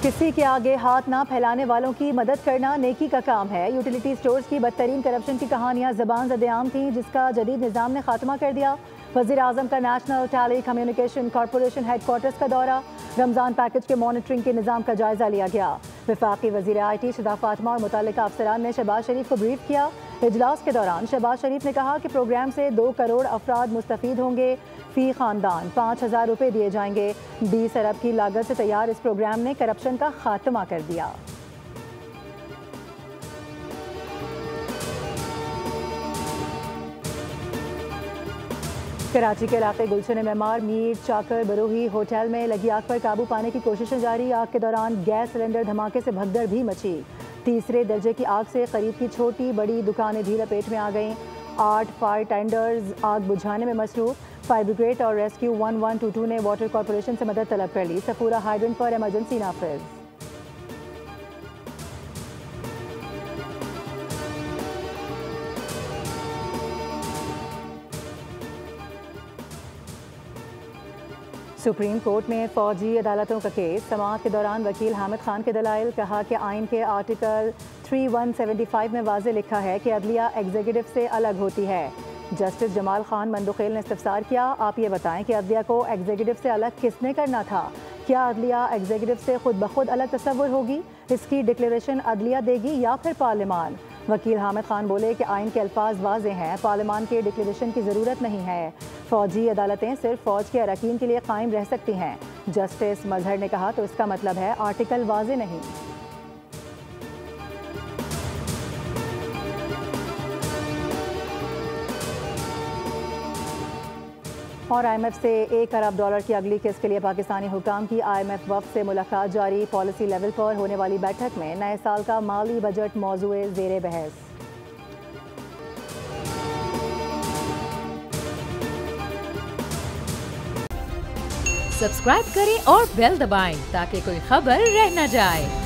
किसी के आगे हाथ ना फैलाने वालों की मदद करना नेकी का काम है। यूटिलिटी स्टोर्स की बदतरीन करप्शन की कहानियां ज़बान ज़द-ए-आम थीं, जिसका जदीद निज़ाम ने खात्मा कर दिया। वज़ीर आज़म का national telecommunication corporation headquarters का दौरा, रमज़ान पैकेज के मॉनिटरिंग के निज़ाम का जायजा लिया गया। वफाकी वज़ीर IT शदा फातिमा और मुतल्लिका अफसरान ने शहबाज शरीफ को ब्रीफ किया। इजलास के दौरान शहबाज शरीफ ने कहा कि प्रोग्राम से 2 करोड़ अफराद मुस्तफ़ीद होंगे। फी खानदान 5,000 रुपये दिए जाएंगे। 20 अरब की लागत से तैयार इस प्रोग्राम ने करप्शन का खात्मा कर दिया। कराची के इलाके गुलशन मेमार मीर चाकर बरोही होटल में लगी आग पर काबू पाने की कोशिशें जारी। आग के दौरान गैस सिलेंडर धमाके से भगदड़ भी मची। तीसरे दर्जे की आग से करीब की छोटी बड़ी दुकानें भी लपेट में आ गईं। 8 फायर टेंडर्स आग बुझाने में मसरूफ। फायर ब्रिगेड और रेस्क्यू 1122 ने वाटर कॉरपोरेशन से मदद तलब कर ली। सफूरा हाइड्रेंट पर इमरजेंसी नाफिज। सुप्रीम कोर्ट में फौजी अदालतों का केस। समाअत के दौरान वकील हामिद खान के दलाइल। कहा कि आइन के आर्टिकल 3175 में वाज़े लिखा है कि अदलिया एग्जीक्यूटिव से अलग होती है। जस्टिस जमाल खान मंदुखेल ने इस्तफसार किया, आप ये बताएं कि अदलिया को एग्जीक्यूटिव से अलग किसने करना था? क्या अदलिया एग्जीक्यूटिव से खुद ब खुद अलग तस्वुर होगी? इसकी डिक्लेरेशन अदलिया देगी या फिर पार्लियामान? वकील हामिद खान बोले कि आइन के अल्फाज वाजे हैं, पार्लियामान के डिक्लेरेशन की ज़रूरत नहीं है। फौजी अदालतें सिर्फ फौज के अरकान के लिए कायम रह सकती हैं। जस्टिस मजहर ने कहा तो इसका मतलब है आर्टिकल वाजे नहीं। और IMF से $1 अरब की अगली किस्त के लिए पाकिस्तानी हुकाम की IMF वफ़द से मुलाकात जारी। पॉलिसी लेवल पर होने वाली बैठक में नए साल का माली बजट मौजूए ज़ेरे बहस। सब्सक्राइब करें और बेल दबाएं ताकि कोई खबर रह न जाए।